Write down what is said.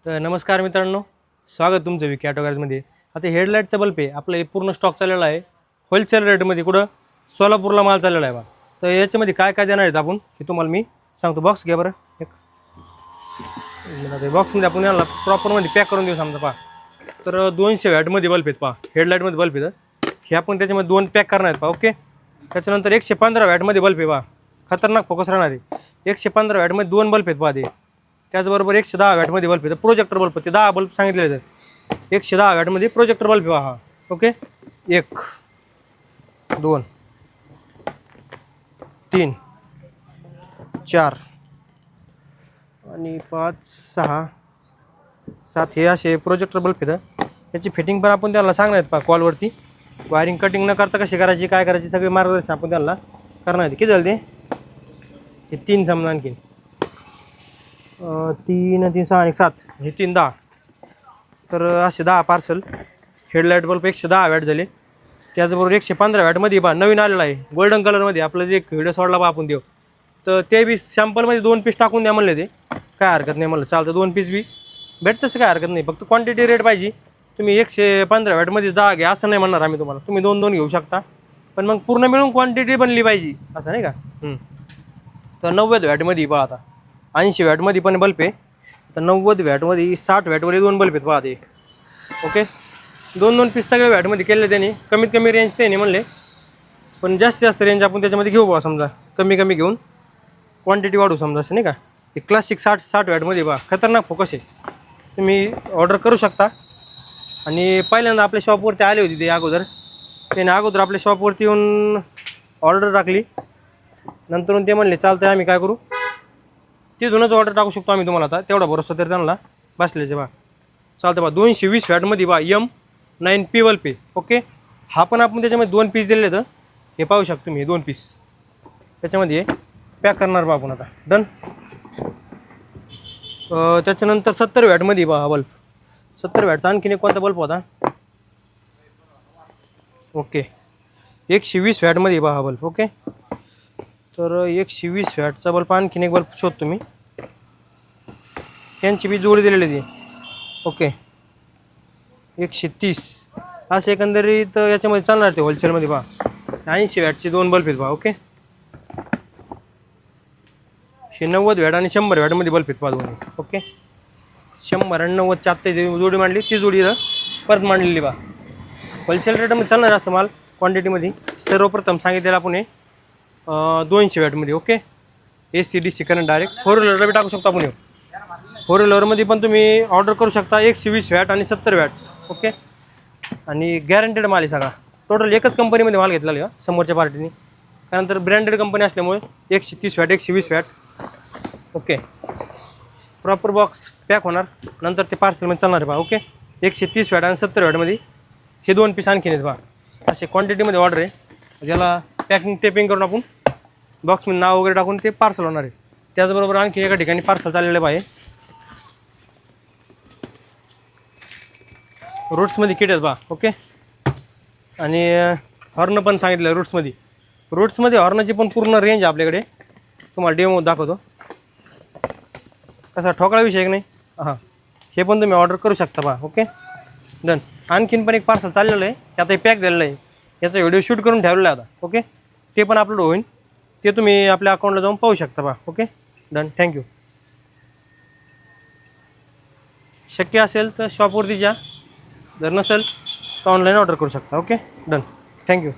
तर नमस्कार मित्रांनो, स्वागत तुमचं विकी ऑटोगार्जमध्ये. आता हेडलाईटचा बल्ब आहे आपलं, हे पूर्ण स्टॉक चाललेला आहे होलसेल रेटमध्ये. कुठं? सोलापूरला माल चाललेला आहे बा. तर याच्यामध्ये काय काय देणार आहेत आपण हे तुम्हाला मी सांगतो. बॉक्स घ्या बरं एक. ते बॉक्समध्ये आपण याला प्रॉपरमध्ये पॅक करून देऊ समजा पहा. तर 200 वॅटमध्ये बल्ब आहेत पहा, हेडलाईटमध्ये बल्ब आहेत. हे आपण त्याच्यामध्ये 2 पॅक करणार आहेत पहा. ओके. त्याच्यानंतर 115 वॅटमध्ये बल्ब आहे पहा, खतरनाक फोकस राहणार आहे. 115 वॅटमध्ये 2 बल्ब आहेत पहा ते. त्याचबरोबर 110 वॅटमध्ये बल्ब आहे, प्रोजेक्टर बल्ब ते 10 बल्ब सांगितलेले आहेत. 110 वॅटमध्ये प्रोजेक्टर बल्ब आहे हा. ओके. 1 2 3 4 आणि 5 6 7 हे असे प्रोजेक्टर बल्ब आहेत. याची फिटिंग पण आपण त्याला सांगणार आहेत पहा कॉलवरती. वायरिंग कटिंग न करता कशी करायची, काय करायची, सगळे मार्गदर्शन आपण त्याला करणार आहे. किती झालं ते? हे 3 समजा, आणखी 3 3 6 आणि 7 हे 3 10. तर असे 10 पार्सल हेडलाईट बल्ब 110 वॅट झाले. त्याचबरोबर 115 वॅटमध्ये बा नवीन आलेला आहे गोल्डन कलरमध्ये, आपलं जे एक व्हिडिओ सोडला बा आपण देऊ. तर ते बी सॅम्पलमध्ये 2 पीस टाकून द्या म्हणले. ते काय हरकत नाही म्हणलं, चालतं. 2 पीस बी भेटतं, तसं काय हरकत नाही. फक्त क्वांटिटी रेट पाहिजे. तुम्ही 115 वॅटमध्ये 10 घ्या असं नाही म्हणणार आम्ही तुम्हाला, तुम्ही 2 घेऊ शकता. पण मग पूर्ण मिळून क्वांटिटी बनली पाहिजे, असं नाही का. तर 90 वॅटमध्ये पहा, आता 80 वॅटमध्ये पण बल्ब आहे. आता 90 वॅटमध्ये 60 वॅटमध्ये 2 बल्ब आहेत पहा ते. ओके. 2 पीस सगळे वॅटमध्ये केले त्यांनी. कमीत कमी रेंज ते नाही म्हणले, पण जास्तीत जास्त रेंज आपण त्याच्यामध्ये घेऊ बा. समजा कमी कमी घेऊन क्वांटिटी वाढू समजा, असं नाही का. एक क्लासिक 60 वॅटमध्ये बा खतरनाक फोकस आहे. तुम्ही ऑर्डर करू शकता. आणि पहिल्यांदा आपल्या शॉपवरती आले होते ते अगोदर, त्याने अगोदर आपल्या शॉपवरती येऊन ऑर्डर टाकली. नंतर ते म्हणले चालतं आहे, आम्ही काय करू तिथूनच ऑर्डर टाकू शकतो आम्ही तुम्हाला. आता तेवढा भरोसा तरी त्यांना बसल्याचे बा. चालतं बा. 220 वॅटमध्ये बा M9P बल्ब आहे. ओके. हा पण आपण त्याच्यामध्ये 2 पीस दिले. तर हे पाहू शकतो तुम्ही, 2 पीस त्याच्यामध्ये पॅक करणार बा आपण आता. डन. त्याच्यानंतर 70 वॅटमध्ये बा हा बल्ब. 70 वॅटचा आणखीन एक कोणता बल्ब होता? ओके. 120 वॅटमध्ये बा हा बल्ब. ओके. तर 120 वॅटचा बल्ब आणखीन एक बल्ब शोधतो मी, त्यांची बी जोडी दिलेली ती. ओके. 130 असं एकंदरीत याच्यामध्ये चालणार ते होलसेलमध्ये पहा. 80 वॅटचे 2 बल्ब आहेत पहा. ओके. हे 90 वॅट आणि 100 वॅटमध्ये बल्ब आहेत पहा दोन्ही. ओके. 100 आणि 90च्या आत्ता जोडी मांडली, ती जोडी परत मांडलेली बा. होलसेल रेटमध्ये चालणार असं माल क्वांटिटीमध्ये. सर्वप्रथम सांगितलेलं आपण हे 200 वॅटमध्ये. ओके. AC/DC करंट डायरेक्ट 4 व्हीलरला बी टाकू शकतो आपण. 4 व्हीलरमध्ये पण तुम्ही ऑर्डर करू शकता. 120 वॅट आणि 70 वॅट. ओके. आणि गॅरंटेड माल आहे सगळा. टोटल एकच कंपनीमध्ये माल घेतलेला आहे समोरच्या पार्टीने. त्यानंतर ब्रँडेड कंपनी असल्यामुळे 130 watt 120 watt. Okay. Proper box pack होणार, नंतर ते पार्सलमध्ये चालणार आहे पहा. ओके. 130 वॅट आणि 70 वॅटमध्ये हे 2 पीस आणखीन आहेत पहा. असे क्वांटिटीमध्ये ऑर्डर आहे. ज्याला पॅकिंग टेपिंग करून आपण बॉक्समध्ये नाव वगैरे टाकून ते पार्सल होणार आहे. त्याचबरोबर आणखी एका ठिकाणी पार्सल चाललेलं आहे. रूट्समध्ये किट आहेत बा. ओके. आणि हॉर्न पण सांगितलं रूट्समध्ये. रूट्समध्ये हॉर्नची पण पूर्ण रेंज आपल्याकडे, तुम्हाला डेमो दाखवतो. कसा ठोकळा विषय नाही. हां, हे पण तुम्ही ऑर्डर करू शकता बा. ओके. डन. आणखीन पण एक पार्सल चाललेलं आहे, आता हे पॅक झालेलं आहे. याचा व्हिडिओ शूट करून ठेवलेला आहे आता. ओके. ते पण अपलोड होईल, ते तुम्ही आपल्या अकाउंटला जाऊन पाहू शकता बा. ओके. डन. थँक्यू. शक्य असेल तर शॉपवरती जा, जर नसेल तर ऑनलाईन ऑर्डर करू शकता. ओके. डन. थँक्यू.